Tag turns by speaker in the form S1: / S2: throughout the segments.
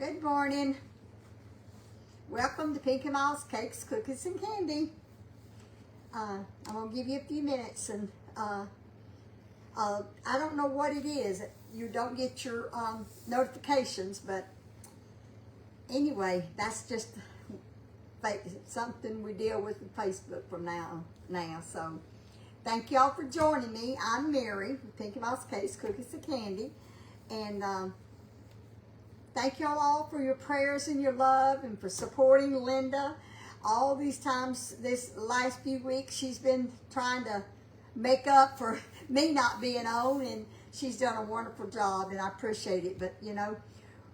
S1: Good morning. Welcome to Pinky Mouse Cakes, Cookies, and Candy. I'm going to give you a few minutes, and I don't know what it is. You don't get your notifications, but anyway, that's just something we deal with Facebook from now. So thank y'all for joining me. I'm Mary with Pinky Mouse Cakes, Cookies, and Candy, and thank y'all all for your prayers and your love and for supporting Linda. All these times, this last few weeks, she's been trying to make up for me not being on, and she's done a wonderful job, and I appreciate it. But, you know,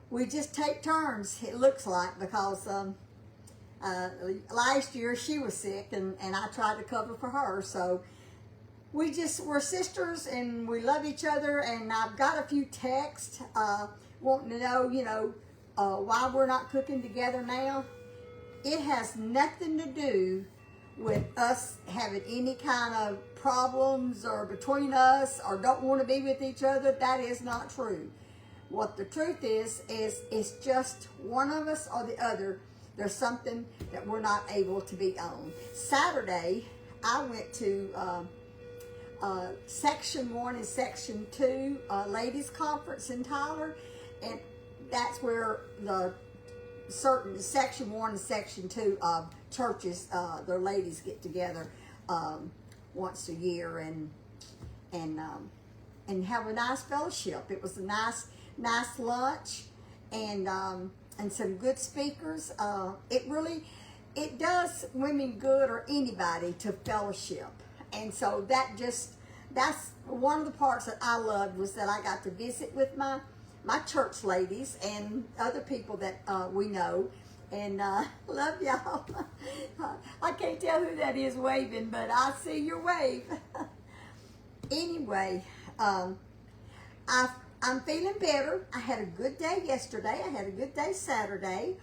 S1: we just take turns, it looks like, because last year she was sick, and I tried to cover for her. So we're sisters, and we love each other, and I've got a few texts wanting to know, why we're not cooking together now. It has nothing to do with us having any kind of problems or between us or don't want to be with each other. That is not true. What the truth is it's just one of us or the other. There's something that we're not able to be on. Saturday, I went to Section 1 and Section 2 ladies conference in Tyler, and that's where the certain Section 1 and Section 2 of churches, their ladies get together once a year and have a nice fellowship. It was a nice lunch and some good speakers. It does women good, or anybody, to fellowship. And so that's one of the parts that I loved, was that I got to visit with my church ladies and other people that we know, and love y'all. I can't tell who that is waving, but I see your wave. Anyway, I'm feeling better. I had a good day yesterday. I had a good day Saturday,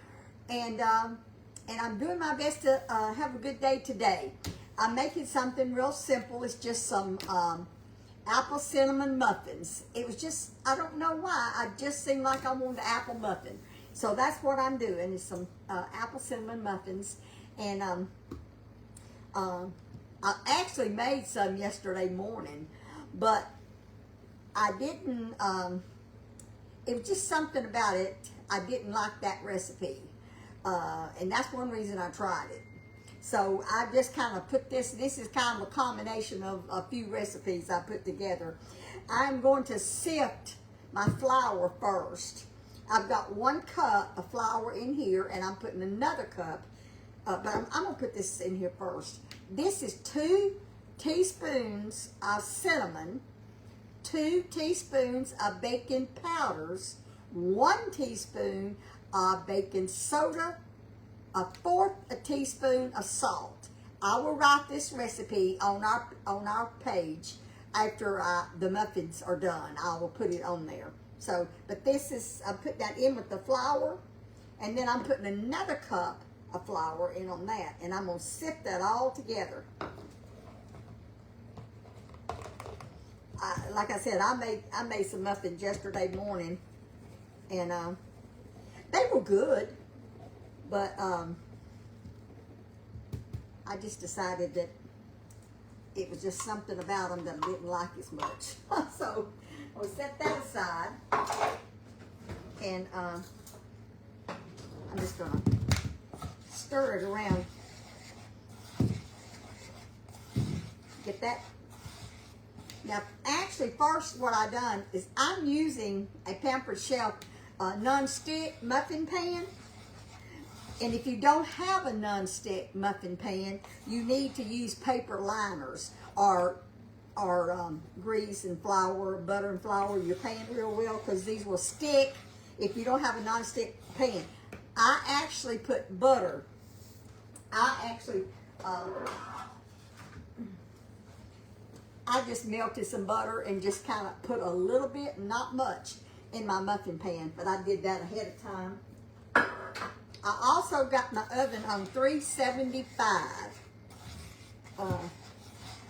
S1: and I'm doing my best to have a good day today. I'm making something real simple. It's just some apple cinnamon muffins. It was just, I don't know why, I just seemed like I wanted an apple muffin. So that's what I'm doing, is some apple cinnamon muffins. And I actually made some yesterday morning, but I didn't, it was just something about it. I didn't like that recipe. And that's one reason I tried it. So I just kind of put this is kind of a combination of a few recipes I put together. I'm going to sift my flour first. I've got 1 cup of flour in here, and I'm putting another cup, but I'm going to put this in here first. This is 2 teaspoons of cinnamon, 2 teaspoons of baking powders, 1 teaspoon of baking soda, 1/4 teaspoon of salt. I will write this recipe on our page after the muffins are done. I will put it on there. So, but this is, I put that in with the flour, and then I'm putting another cup of flour in on that, and I'm gonna sift that all together. Like I said, I made some muffins yesterday morning, and they were good. But I just decided that it was just something about them that I didn't like as much. So I'll set that aside. And I'm just going to stir it around. Get that. Now, actually, first what I done is I'm using a Pampered Chef non-stick muffin pan. And if you don't have a non-stick muffin pan, you need to use paper liners or grease and flour, butter and flour your pan real well, because these will stick if you don't have a non-stick pan. I actually put butter. I just melted some butter and just kind of put a little bit, not much, in my muffin pan, but I did that ahead of time. I also got my oven on 375.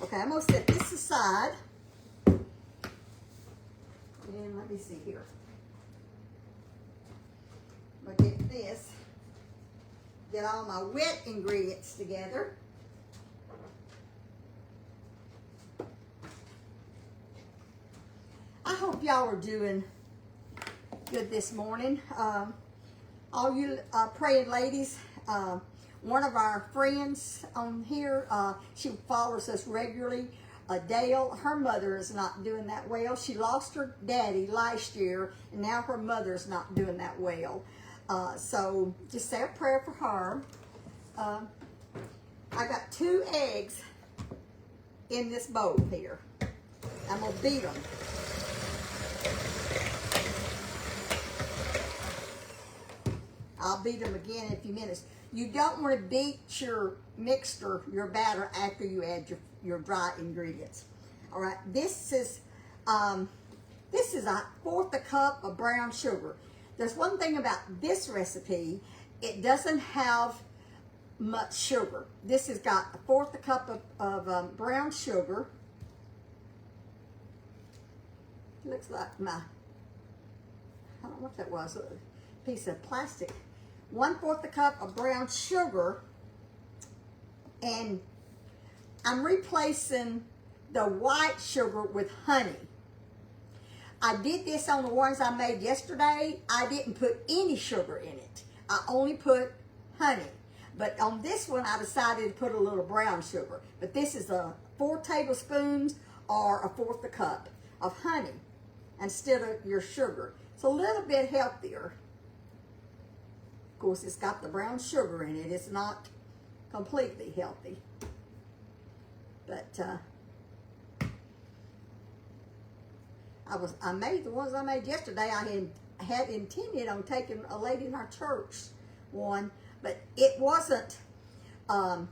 S1: Okay, I'm going to set this aside. And let me see here. I'm get all my wet ingredients together. I hope y'all are doing good this morning. All you praying ladies, one of our friends on here, she follows us regularly, Dale, her mother is not doing that well. She lost her daddy last year, and now her mother's not doing that well. So just say a prayer for her. I got 2 eggs in this bowl here. I'm going to beat them. I'll beat them again in a few minutes. You don't want to beat your mixture, your batter, after you add your dry ingredients. All right, this is a 1/4 a cup of brown sugar. There's one thing about this recipe, it doesn't have much sugar. This has got a 1/4 a cup of brown sugar. Looks like I don't know what that was, a piece of plastic. 1/4 a cup of brown sugar, and I'm replacing the white sugar with honey. I did this on the ones I made yesterday. I didn't put any sugar in it. I only put honey. But on this one, I decided to put a little brown sugar. But this is 4 tablespoons or a 1/4 a cup of honey instead of your sugar. It's a little bit healthier. Of course, it's got the brown sugar in it. It's not completely healthy. But I made the ones I made yesterday. I had intended on taking a lady in our church one, but it wasn't, the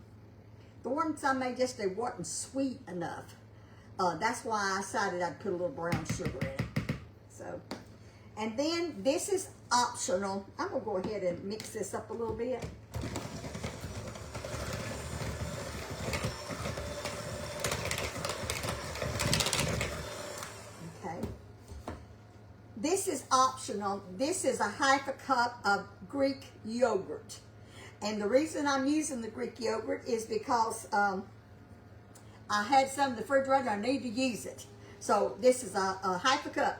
S1: ones I made yesterday wasn't sweet enough. That's why I decided I'd put a little brown sugar in it. So, and then this is optional. I'm gonna go ahead and mix this up a little bit. This is optional. This is a 1/2 a cup of Greek yogurt. And the reason I'm using the Greek yogurt is because I had some in the refrigerator. I need to use it. So this is a 1/2 a cup.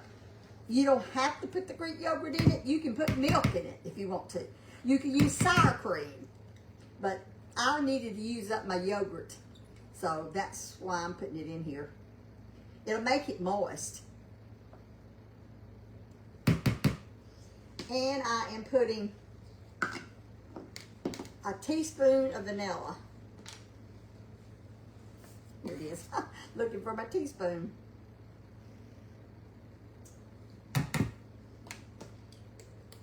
S1: You don't have to put the Greek yogurt in it. You can put milk in it if you want to. You can use sour cream. But I needed to use up my yogurt. So that's why I'm putting it in here. It'll make it moist. And I am putting a teaspoon of vanilla. Here it is. Looking for my teaspoon.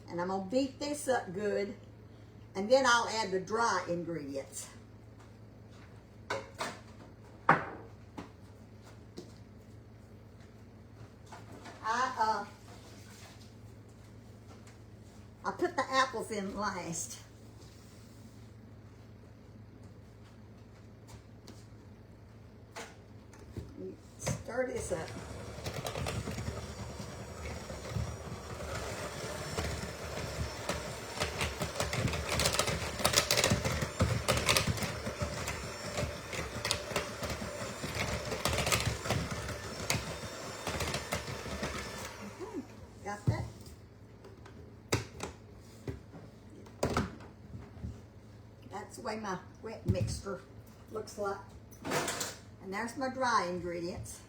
S1: And I'm going to beat this up good. And then I'll add the dry ingredients. I put the apples in last. Stir this up. Got that? That's the way my wet mixture looks like. And there's my dry ingredients.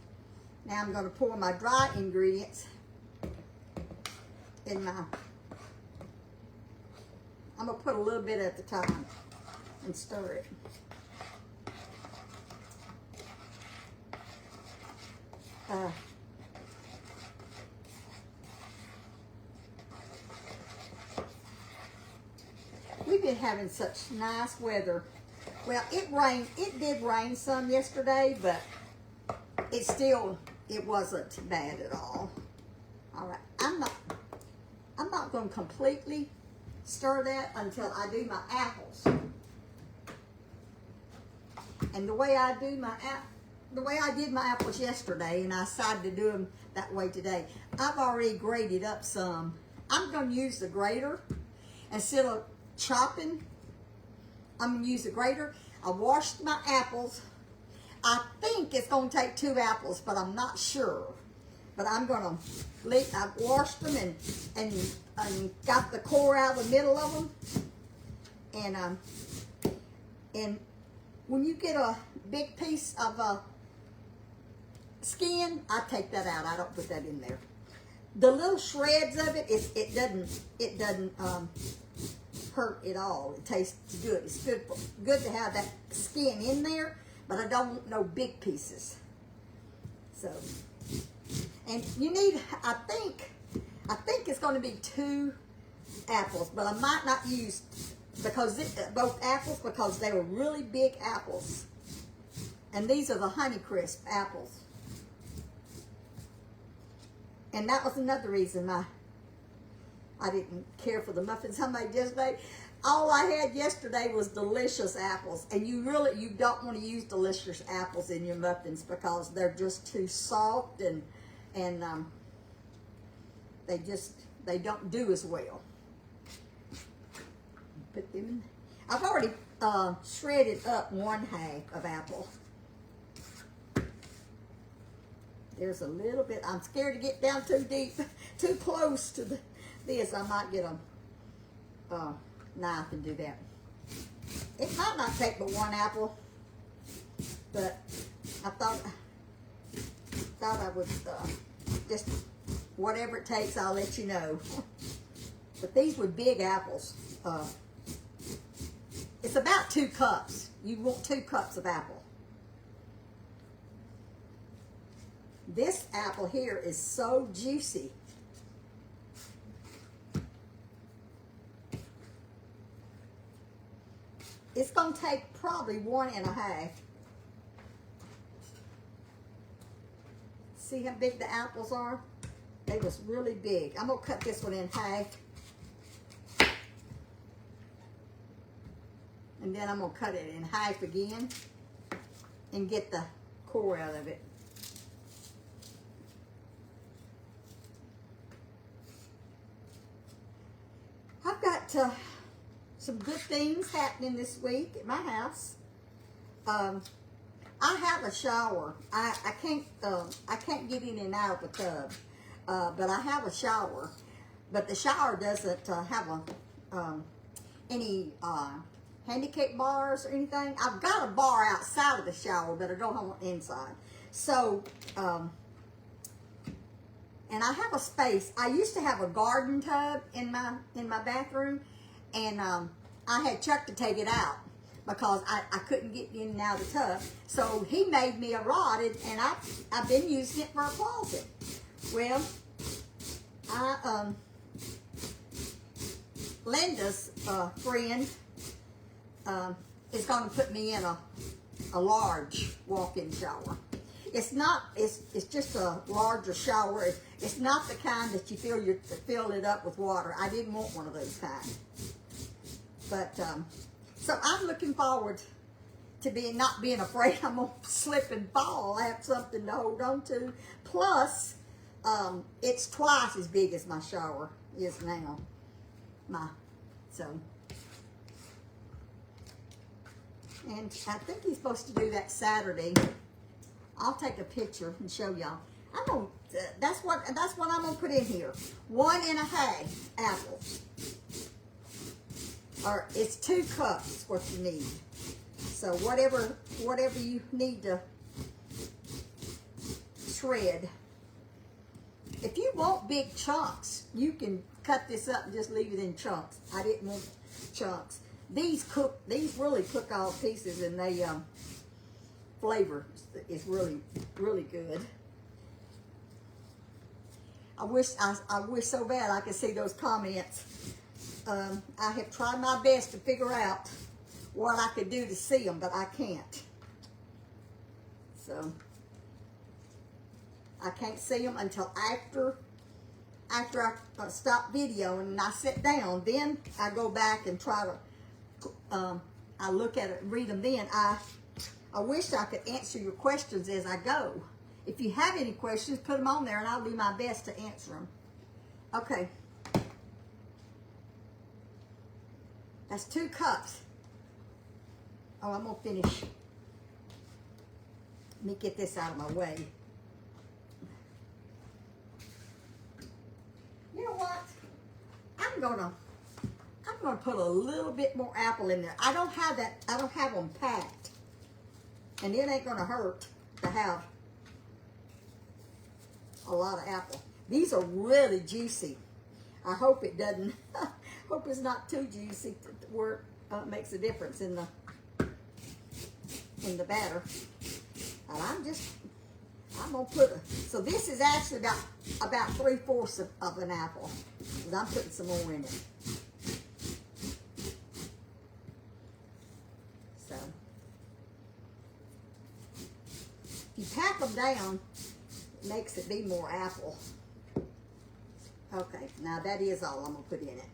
S1: Now I'm going to pour my dry ingredients in my, I'm going to put a little bit at the time and stir it. We've been having such nice weather. Well, it did rain some yesterday, but it wasn't bad at all. All right, I'm not going to completely stir that until I do my apples. And the way I did my apples yesterday, and I decided to do them that way today, I've already grated up some. I'm going to use the grater instead of chopping I'm going to use a grater. I washed my apples. I think it's going to take 2 apples, but I'm not sure. But I'm going to, I've washed them and got the core out of the middle of them. And when you get a big piece of skin, I take that out. I don't put that in there. The little shreds of it, it doesn't hurt at all. It tastes good. It's good to have that skin in there, but I don't want no big pieces. So, and you need, I think it's going to be 2 apples, but I might not use both apples because they were really big apples. And these are the Honeycrisp apples. And that was another reason I didn't care for the muffins I made yesterday. All I had yesterday was delicious apples. And you don't want to use delicious apples in your muffins because they're just too soft and they don't do as well. Put them in. I've already shredded up 1/2 of apple. There's a little bit. I'm scared to get down too deep, too close to this. I might get a knife and do that. It might not take but 1 apple, but I thought I would just whatever it takes. I'll let you know. But these were big apples. It's about 2 cups. You want 2 cups of apple. This apple here is so juicy. It's going to take probably 1.5. See how big the apples are? They was really big. I'm going to cut this one in half. And then I'm going to cut it in half again and get the core out of it. I've got some good things happening this week at my house. I have a shower. I can't get in and out of the tub, but I have a shower. But the shower doesn't have any handicap bars or anything. I've got a bar outside of the shower, but I don't have one inside. So, and I have a space. I used to have a garden tub in my bathroom, and I had Chuck to take it out because I couldn't get in and out of the tub. So he made me a rod, and I've been using it for a closet. Well, Linda's friend is going to put me in a large walk-in shower. It's just a larger shower. It's not the kind that you fill it up with water. I didn't want one of those kinds. But, so I'm looking forward to not being afraid I'm going to slip and fall. I have something to hold on to. Plus, it's twice as big as my shower is now. And I think he's supposed to do that Saturday. I'll take a picture and show y'all. That's what I'm gonna put in here. 1.5 apples. Or it's 2 cups what you need. So whatever you need to shred. If you want big chunks, you can cut this up and just leave it in chunks. I didn't want chunks. These really cook all pieces, and they flavor is really, really good. I wish so bad I could see those comments. I have tried my best to figure out what I could do to see them, but I can't. So I can't see them until after I stop videoing and I sit down. Then I go back and try to. I look at it and read them. Then I wish I could answer your questions as I go. If you have any questions, put them on there and I'll do my best to answer them. Okay. That's 2 cups. Oh, I'm gonna finish. Let me get this out of my way. You know what? I'm gonna put a little bit more apple in there. I don't have that. I don't have them packed, and it ain't gonna hurt to have a lot of apple. These are really juicy. I hope it doesn't. Hope it's not too juicy where it makes a difference in the batter. And I'm gonna put so this is actually about 3/4 of an apple, because I'm putting some more in it. So if you pack them down, it makes it be more apple. Okay, now that is all I'm gonna put in it.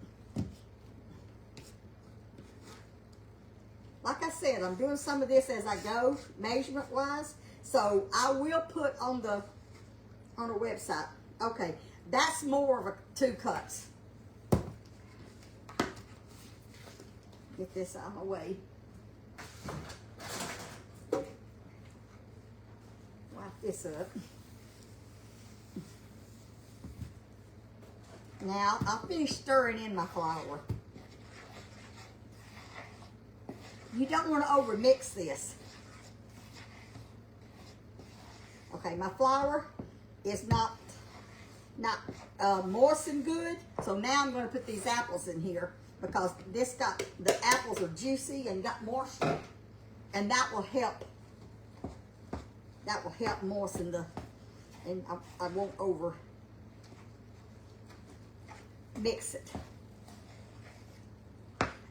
S1: Like I said, I'm doing some of this as I go, measurement wise. So I will put on the website. Okay, that's more of a 2 cups. Get this out of my way. Wipe this up. Now I'll finish stirring in my flour. You don't want to over mix this. Okay, my flour is not moistened good, so now I'm going to put these apples in here, because the apples are juicy and got moisture, and that will help moisten and I won't over mix it.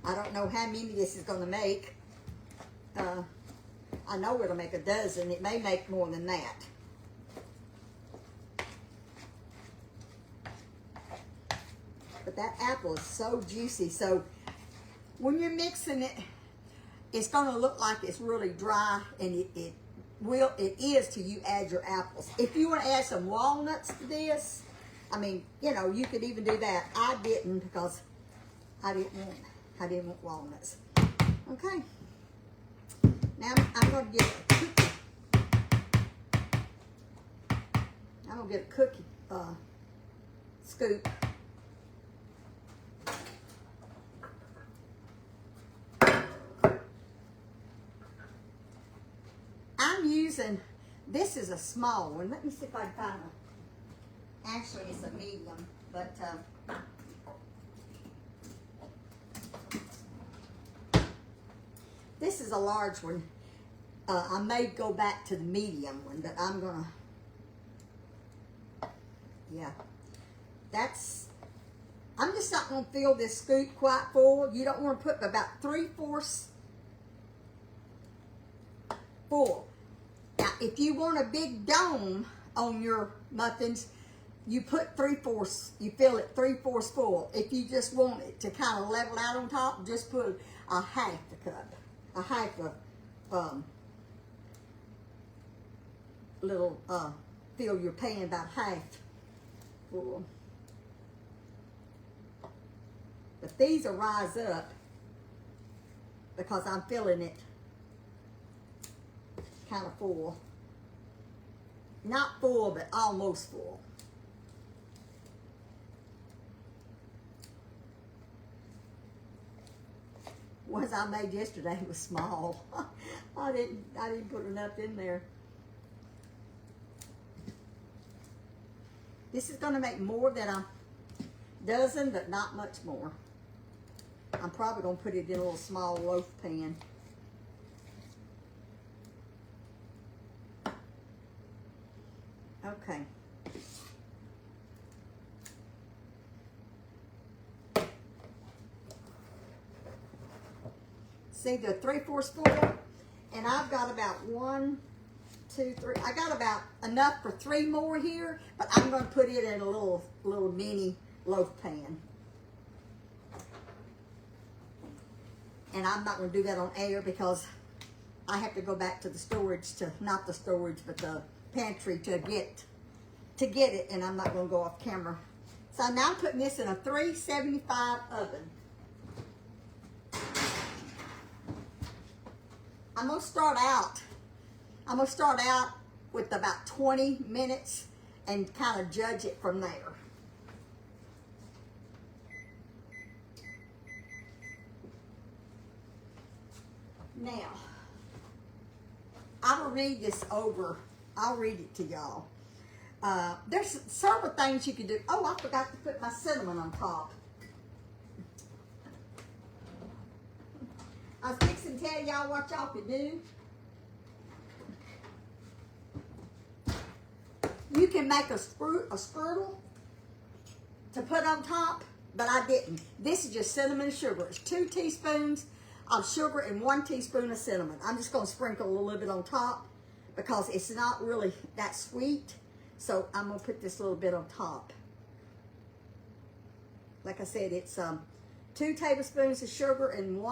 S1: I don't know how many this is going to make. I know it'll make a dozen. It may make more than that. But that apple is so juicy. So when you're mixing it, it's going to look like it's really dry, and it is till you add your apples. If you want to add some walnuts to this, I mean, you know, you could even do that. I didn't, because I didn't want walnuts. Okay. Now I'm going to get a cookie. I'm going to get a cookie scoop. I'm using, this is a small one. Let me see if I can find actually it's a medium, but this is a large one. I may go back to the medium one, but I'm gonna, yeah, I'm just not gonna fill this scoop quite full. You don't want to put about 3/4 full. Now, if you want a big dome on your muffins, you put 3/4, you fill it 3/4 full. If you just want it to kind of level out on top, just put a half a cup, a half a little, fill your pan about half full. But these will rise up because I'm filling it kind of full. Not full, but almost full. Ones I made yesterday was small. I didn't put enough in there. This is going to make more than a dozen, but not much more. I'm probably going to put it in a little small loaf pan. Okay. See, the 3/4 full, and I've got about 1, 2, 3. I got about enough for 3 more here, but I'm going to put it in a little mini loaf pan. And I'm not going to do that on air because I have to go back to the storage, not the storage, but the pantry to get it, and I'm not going to go off camera. So now I'm putting this in a 375 oven. I'm gonna start out with about 20 minutes and kind of judge it from there. Now, I will read this over. I'll read it to y'all. There's several things you can do. Oh, I forgot to put my cinnamon on top. I was fixing to tell y'all what y'all could do. You can make a strudel to put on top, but I didn't. This is just cinnamon and sugar. It's 2 teaspoons of sugar and 1 teaspoon of cinnamon. I'm just going to sprinkle a little bit on top because it's not really that sweet. So I'm going to put this little bit on top. Like I said, it's 2 tablespoons of sugar and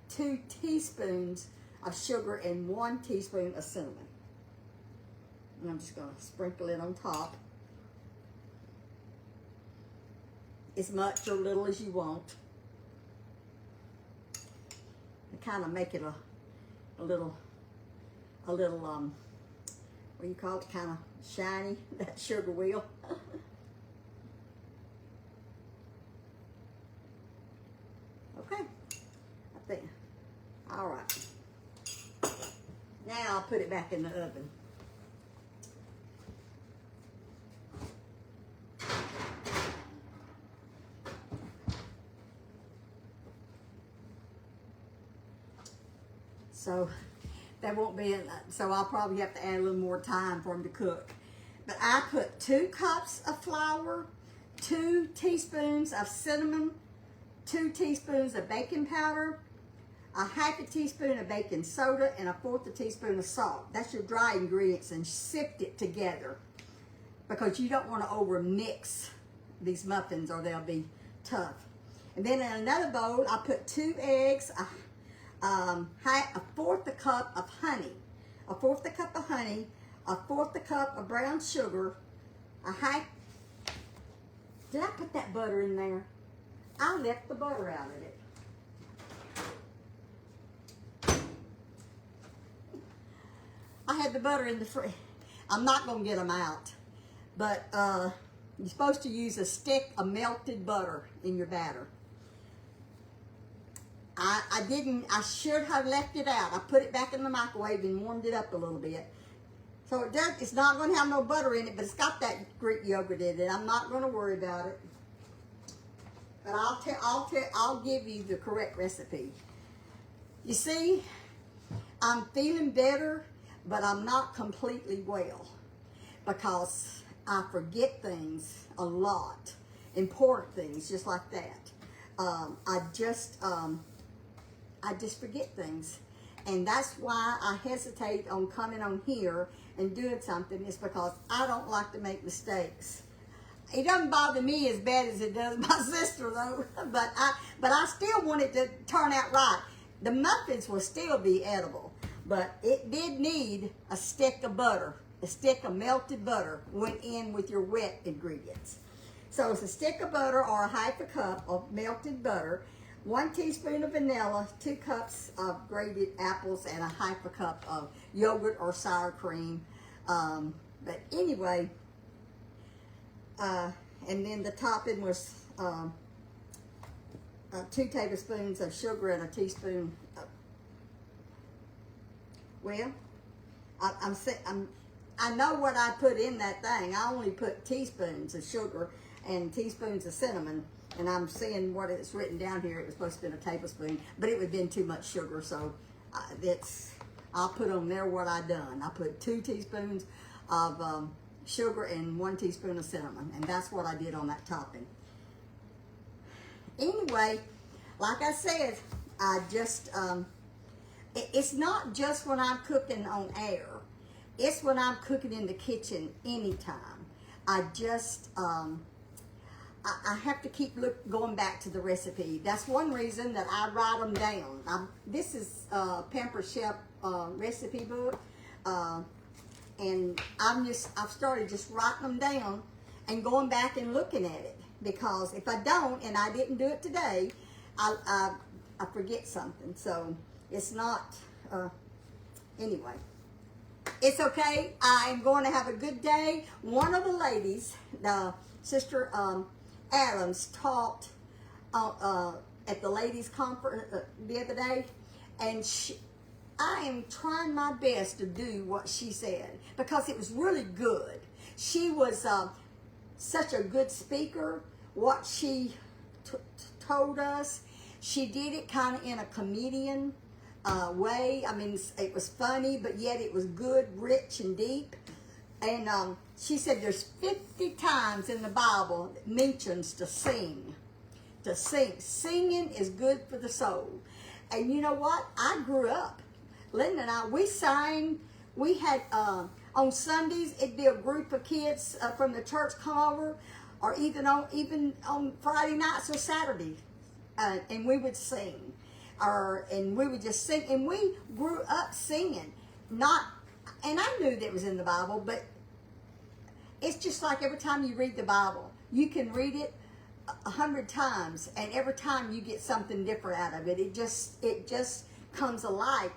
S1: 2 teaspoons of sugar and 1 teaspoon of cinnamon. And I'm just going to sprinkle it on top. As much or little as you want. And kind of make it a little, what do you call it, kind of shiny, that sugar wheel. Okay, I think, all right. Now I'll put it back in the oven. So that won't be, so I'll probably have to add a little more time for them to cook. But I put 2 cups of flour, 2 teaspoons of cinnamon, 2 teaspoons of baking powder, a 1/2 teaspoon of baking soda, and a 1/4 teaspoon of salt. That's your dry ingredients, and sift it together because you don't want to over mix these muffins or they'll be tough. And then in another bowl, I put 2 eggs, a 1/4 cup of honey, a 1/4 cup of honey, a 1/4 cup of brown sugar, did I put that butter in there? I left the butter out of it. I had the butter in the fridge. I'm not going to get them out, but you're supposed to use a stick of melted butter in your batter. I didn't, I should have left it out. I put it back in the microwave and warmed it up a little bit. So it's not going to have no butter in it, but it's got that Greek yogurt in it. I'm not going to worry about it. But I'll give you the correct recipe. You see, I'm feeling better, but I'm not completely well because I forget things a lot, important things just like that. I just forget things. And that's why I hesitate on coming on here and doing something, is because I don't like to make mistakes. It doesn't bother me as bad as it does my sister though, but I still want it to turn out right. The muffins will still be edible, but it did need a stick of butter. A stick of melted butter went in with your wet ingredients. So it's a stick of butter or a 1/2 cup of melted butter, 1 teaspoon of vanilla, 2 cups of grated apples, and a 1/2 cup of yogurt or sour cream. But anyway, and then the topping was 2 tablespoons of sugar and a teaspoon of, well, I know what I put in that thing. I only put teaspoons of sugar and teaspoons of cinnamon, and I'm seeing what it's written down here. It was supposed to be a tablespoon, but it would have been too much sugar, so I'll put on there what I done. I put 2 teaspoons of sugar and 1 teaspoon of cinnamon, and that's what I did on that topping. Anyway, like I said, I just, it's not just when I'm cooking on air. It's when I'm cooking in the kitchen anytime. I just, I have to keep going back to the recipe. That's one reason that I write them down. This is Pamper Chef recipe book, and I've started just writing them down and going back and looking at it, because if I don't, and I didn't do it today, I forget something. So it's not, anyway. It's okay. I'm going to have a good day. One of the ladies, Sister Adams, taught at the ladies' conference the other day, and I am trying my best to do what she said because it was really good. She was such a good speaker. What she told us, she did it kind of in a comedian way. I mean, it was funny, but yet it was good, rich, and deep. And she said there's 50 times in the Bible that mentions to sing. To sing. Singing is good for the soul. And you know what? I grew up. Linda and I, we sang. We had, on Sundays, it'd be a group of kids from the church come over, or even on Friday nights or Saturday, and we would sing. And we would just sing, and we grew up singing. And I knew that it was in the Bible, but it's just like every time you read the Bible, you can read it 100 times, and every time you get something different out of it. It just comes alive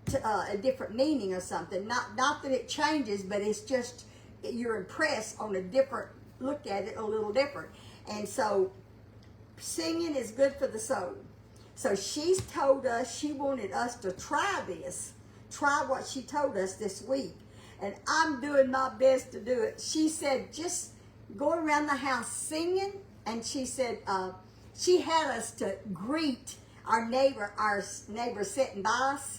S1: to a different meaning or something. Not that it changes, but it's just you're impressed on a different look at it, a little different. And so singing is good for the soul. So she's told us she wanted us to try what she told us this week. And I'm doing my best to do it. She said just go around the house singing. And she said she had us to greet our neighbor sitting by us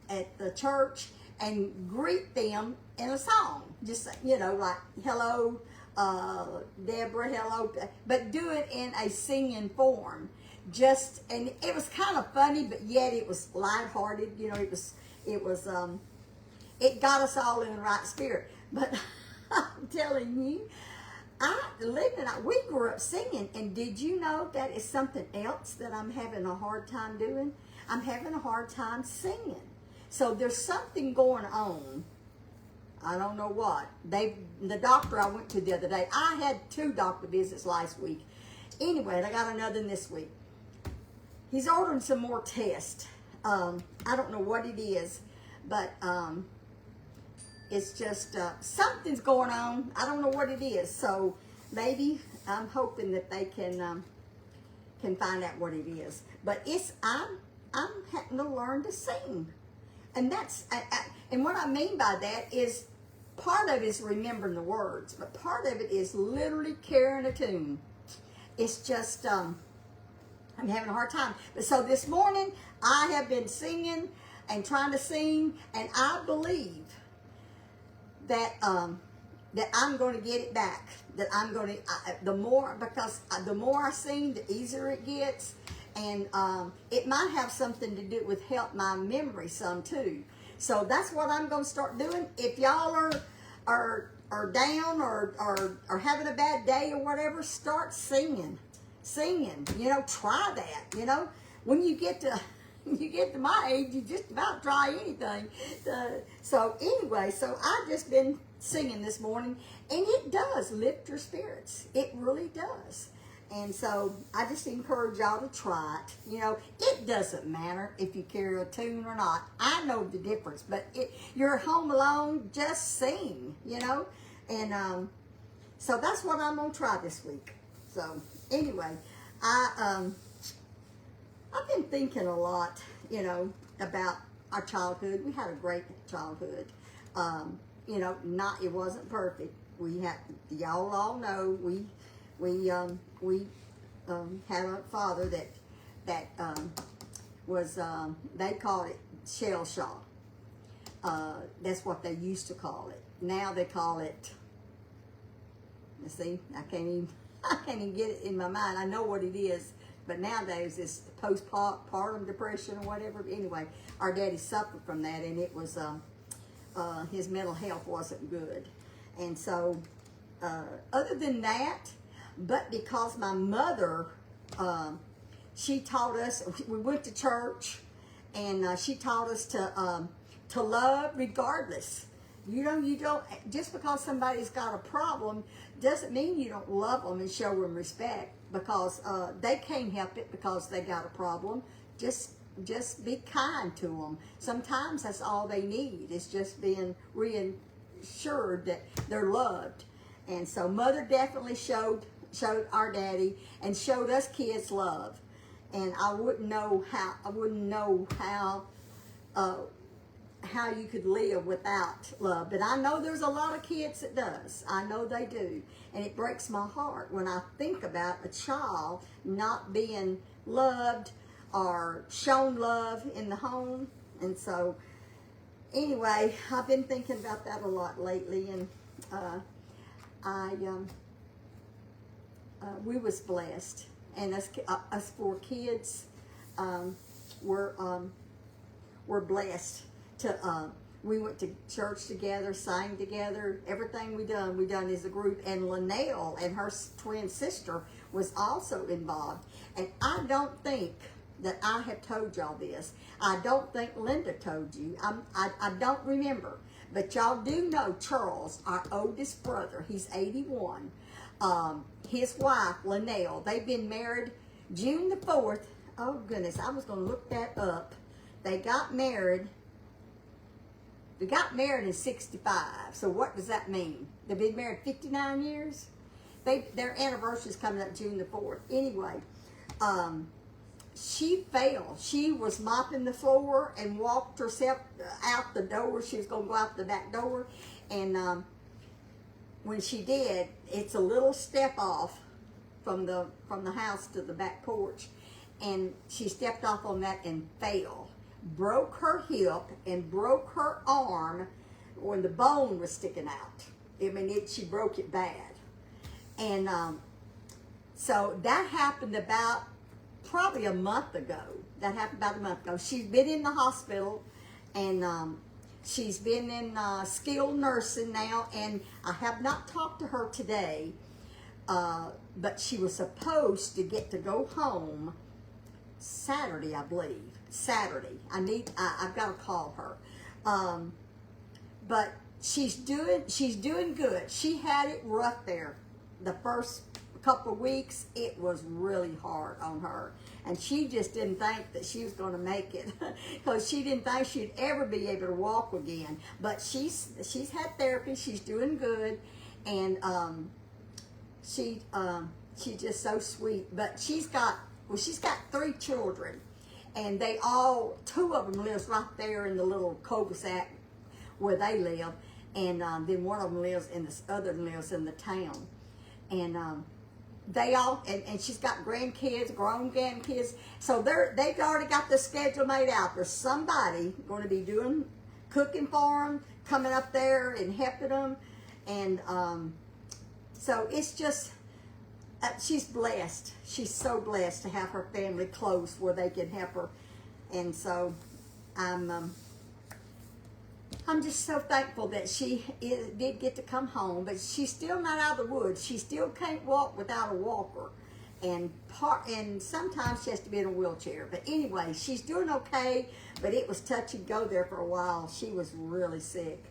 S1: at the church, and greet them in a song. Just, like, hello, Deborah, hello. But do it in a singing form. And it was kind of funny, but yet it was lighthearted. It got us all in the right spirit. But I'm telling you, Linda and I, we grew up singing, and did you know that is something else that I'm having a hard time doing? I'm having a hard time singing. So there's something going on. I don't know what. The doctor I went to the other day, I had 2 doctor visits last week. Anyway, I got another one this week. He's ordering some more tests. I don't know what it is, but it's just something's going on. I don't know what it is. So maybe I'm hoping that they can find out what it is. But I'm having to learn to sing, and and what I mean by that is part of it is remembering the words, but part of it is literally carrying a tune. It's just I'm having a hard time. But so this morning I have been singing and trying to sing, and I believe that that I'm going to get it back. That I'm going to the more I sing, the easier it gets, and it might have something to do with help my memory some too. So that's what I'm going to start doing. If y'all are down or having a bad day or whatever, start singing. Try that. When you get to my age, you just about try anything. So anyway, I just been singing this morning, and it does lift your spirits. It really does. And so I just encourage y'all to try it. It doesn't matter if you carry a tune or not. I know the difference, but you're home alone, just sing, And so that's what I'm going to try this week. So anyway, I've been thinking a lot, about our childhood. We had a great childhood. It wasn't perfect. Y'all all know we had a father that was they call it shell shock. That's what they used to call it. Now they call it. Let's see, I can't even get it in my mind. I know what it is, but nowadays it's postpartum depression or whatever. Anyway, our daddy suffered from that, and it was his mental health wasn't good, and so other than that. But because my mother, she taught us, we went to church, and she taught us to love regardless. You don't, just because somebody's got a problem doesn't mean you don't love them and show them respect, because they can't help it because they got a problem. Just be kind to them. Sometimes that's all they need, is just being reassured that they're loved. And so Mother definitely showed our daddy and showed us kids love. And I wouldn't know how you could live without love. But I know there's a lot of kids that does. I know they do. And it breaks my heart when I think about a child not being loved or shown love in the home. And so, anyway, I've been thinking about that a lot lately. And we was blessed. And us four kids were blessed. We went to church together, sang together. Everything we done as a group. And Linnell and her twin sister was also involved. And I don't think that I have told y'all this. I don't think Linda told you. I don't remember. But y'all do know Charles, our oldest brother. He's 81. His wife, Linnell, they've been married June the 4th. Oh, goodness, I was going to look that up. They got married in 65. So what does that mean? They've been married 59 years? Their anniversary is coming up June the 4th. Anyway, she fell. She was mopping the floor and walked herself out the door. She was going to go out the back door. And when she did, it's a little step off from the house to the back porch. And she stepped off on that and fell. Broke her hip and broke her arm when the bone was sticking out. I mean, she broke it bad. And so that happened probably a month ago. That happened about a month ago. She's been in the hospital, and she's been in skilled nursing now, and I have not talked to her today, but she was supposed to get to go home Saturday, I believe. Saturday. I've got to call her. But she's doing good. She had it rough there. The first couple of weeks, it was really hard on her. And she just didn't think that she was going to make it, because she didn't think she'd ever be able to walk again. But she's had therapy. She's doing good. And she's just so sweet. But she's got 3 children. And two of them lives right there in the little cul-de-sac where they live. And then one of them lives in the town. And and she's got grandkids, grown grandkids. So they've already got the schedule made out. There's somebody going to be cooking for them, coming up there and helping them. And so it's just, she's blessed. She's so blessed to have her family close where they can help her. And so I'm just so thankful that she did get to come home, but she's still not out of the woods. She still can't walk without a walker, and sometimes she has to be in a wheelchair. But anyway, she's doing okay, but it was touch and go there for a while. She was really sick,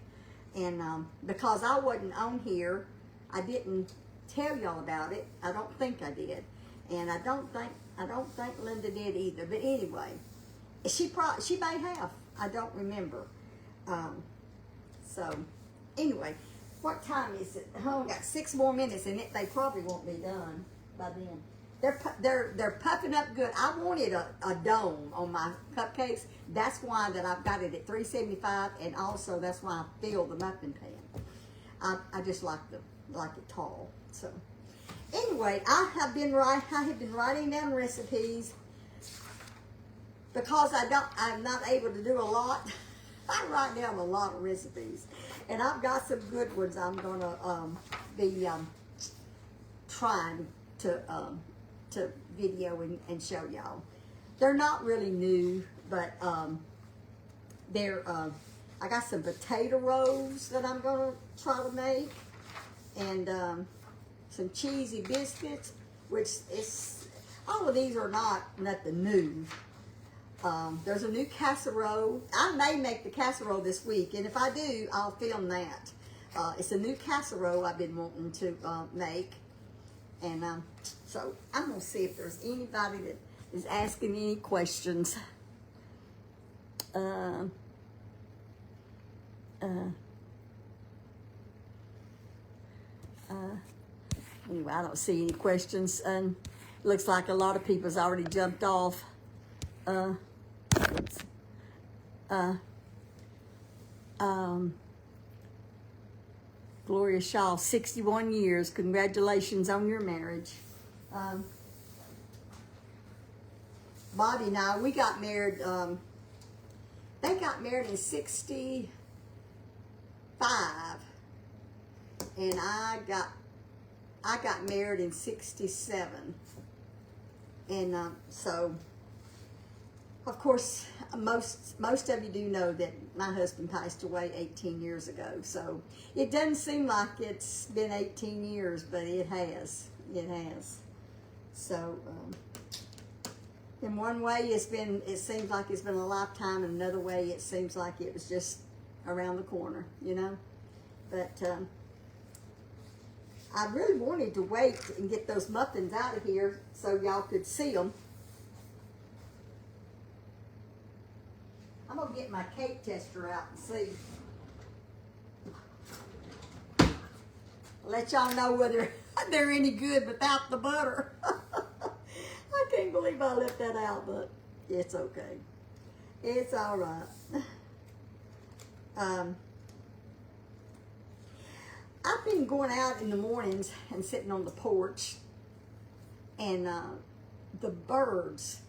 S1: and because I wasn't on here, I didn't tell y'all about it. I don't think I did, and I don't think Linda did either. But anyway, she may have. I don't remember. So anyway, what time is it? Oh, I got 6 more minutes, and they probably won't be done by then. They're puffing up good. I wanted a dome on my cupcakes. That's why that I've got it at 375, and also that's why I fill the muffin pan. I just like it tall. So anyway, I have been writing down recipes because I'm not able to do a lot. I write down a lot of recipes, and I've got some good ones I'm gonna be trying to video and show y'all. They're not really new, but I got some potato rolls that I'm gonna try to make, and some cheesy biscuits, which is, all of these are not nothing new. There's a new casserole. I may make the casserole this week, and if I do, I'll film that. It's a new casserole I've been wanting to make, and so I'm gonna see if there's anybody that is asking any questions. Anyway, I don't see any questions, and looks like a lot of people's already jumped off. Oops. Gloria Shaw, 61 years. Congratulations on your marriage. Bobby and I, we got married. They got married in 65, and I got married in 67, and so of course most of you do know that my husband passed away 18 years ago. So it doesn't seem like it's been 18 years, but it has. It has. So in one way, it seems like it's been a lifetime. In another way, it seems like it was just around the corner, you know. But I really wanted to wait and get those muffins out of here so y'all could see them. I'm going to get my cake tester out and see. Let y'all know whether they're any good without the butter. I can't believe I left that out, but it's okay. It's all right. I've been going out in the mornings and sitting on the porch, and the birds,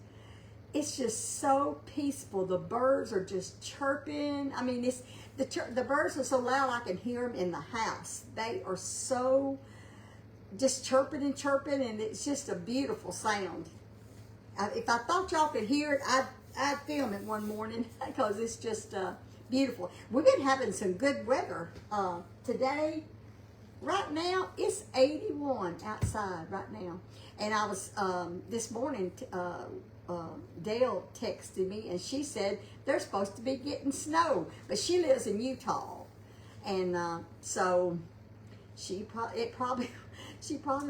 S1: it's just so peaceful. The birds are just chirping. I mean, the birds are so loud I can hear them in the house. They are so just chirping and chirping, and it's just a beautiful sound. If I thought y'all could hear it, I'd film it one morning because it's just beautiful. We've been having some good weather today. Right now, it's 81 outside right now. And I was, this morning, Dale texted me, and she said they're supposed to be getting snow. But she lives in Utah. And so she probably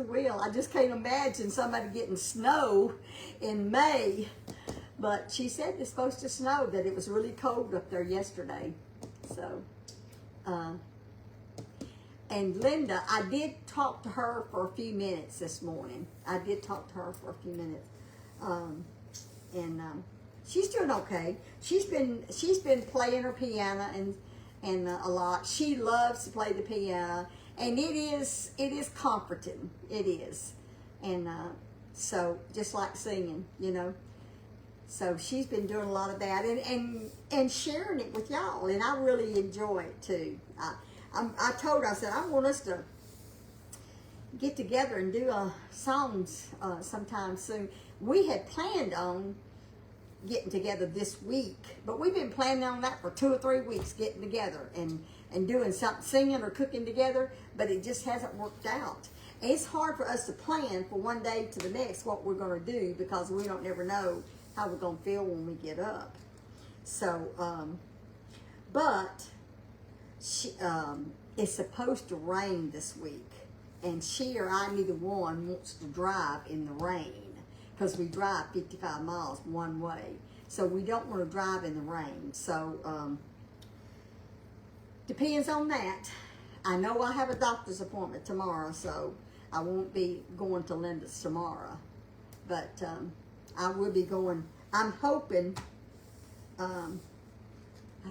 S1: will. I just can't imagine somebody getting snow in May. But she said it's supposed to snow, that it was really cold up there yesterday. So, and Linda, I did talk to her for a few minutes this morning. I did talk to her for a few minutes. And she's doing okay. She's been playing her piano and a lot. She loves to play the piano, and it is comforting. It is, and so just like singing, you know. So she's been doing a lot of that and sharing it with y'all, and I really enjoy it too. I told her, I said, I want us to get together and do songs sometime soon. We had planned on getting together this week, but we've been planning on that for 2 or 3 weeks, getting together and doing something, singing or cooking together, but it just hasn't worked out. And it's hard for us to plan for one day to the next what we're going to do, because we don't never know how we're going to feel when we get up. So, but it's supposed to rain this week, and she or I, neither one, wants to drive in the rain, because we drive 55 miles one way, so we don't want to drive in the rain. So depends on that. I know I have a doctor's appointment tomorrow, so I won't be going to Linda's tomorrow, but I will be going. I'm hoping, I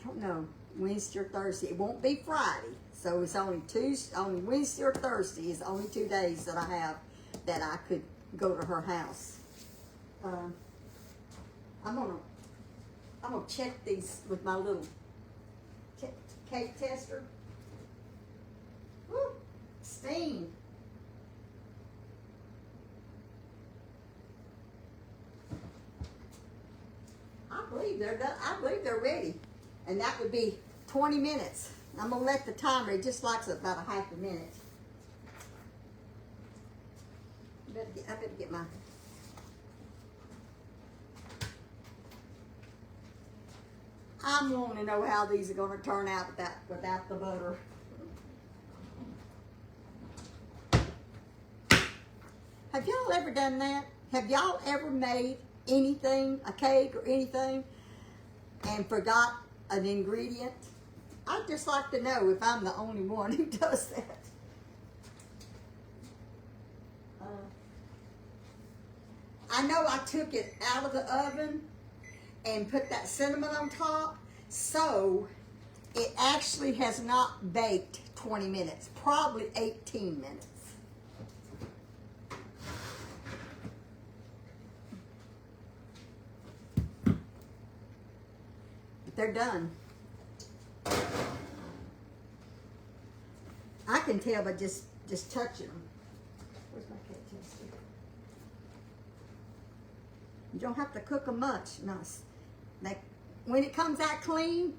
S1: don't know, Wednesday or Thursday. It won't be Friday, so it's only Wednesday or Thursday is the only 2 days that I have that I could go to her house. I'm gonna check these with my little cake tester. Woo, steam. I believe they're done. I believe they're ready, and that would be 20 minutes. I'm gonna let the timer. It just likes about a half a minute. I better get my. I'm wanting to know how these are going to turn out without the butter. Have y'all ever done that? Have y'all ever made anything, a cake or anything, and forgot an ingredient? I'd just like to know if I'm the only one who does that. I know I took it out of the oven and put that cinnamon on top, so it actually has not baked 20 minutes, probably 18 minutes. But they're done. I can tell by just touching them. Where's my cake tester? You don't have to cook them much. Nice. When it comes out clean,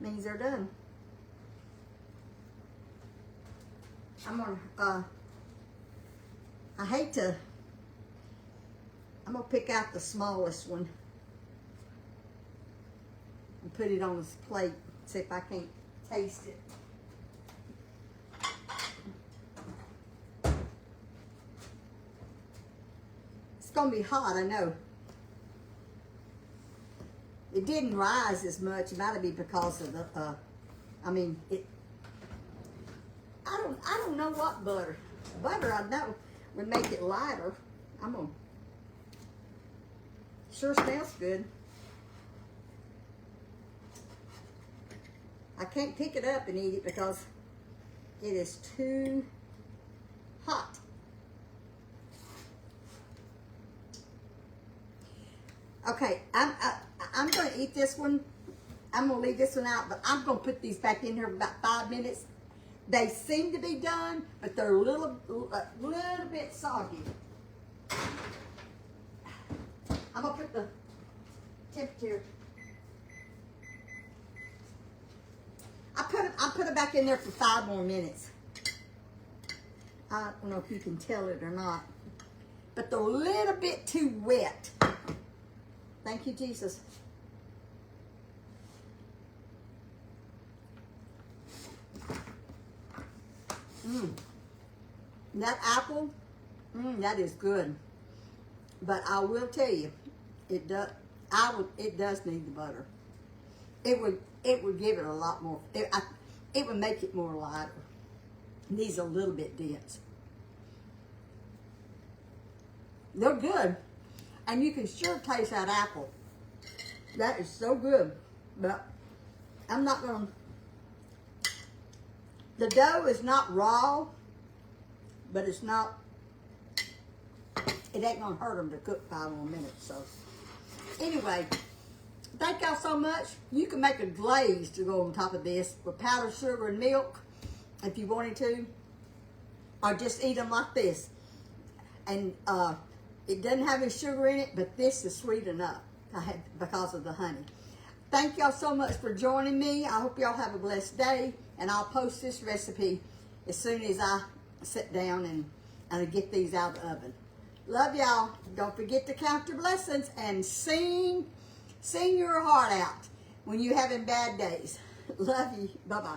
S1: means they're done. I'm gonna pick out the smallest one and put it on this plate. See if I can't taste it. It's gonna be hot, I know. It didn't rise as much. It might be because of the, I don't know what butter. Butter, I know, would make it lighter. Sure smells good. I can't pick it up and eat it because it is too hot. Okay, I'm going to eat this one. I'm going to leave this one out, but I'm going to put these back in here for about 5 minutes. They seem to be done, but they're a little bit soggy. I'm going to put the temperature. I put it back in there for 5 more minutes. I don't know if you can tell it or not, but they're a little bit too wet. Thank you, Jesus. That apple, that is good. But I will tell you, it does need the butter. It would give it a lot more. It would make it more lighter. These are a little bit dense. They're good. And you can sure taste that apple. That is so good. But I'm not going to... The dough is not raw, but it's not... It ain't going to hurt them to cook 5 more minutes. So, anyway, thank y'all so much. You can make a glaze to go on top of this with powdered sugar and milk if you wanted to. Or just eat them like this. And it doesn't have any sugar in it, but this is sweet enough because of the honey. Thank y'all so much for joining me. I hope y'all have a blessed day. And I'll post this recipe as soon as I sit down and get these out of the oven. Love y'all. Don't forget to count your blessings and sing your heart out when you're having bad days. Love you. Bye-bye.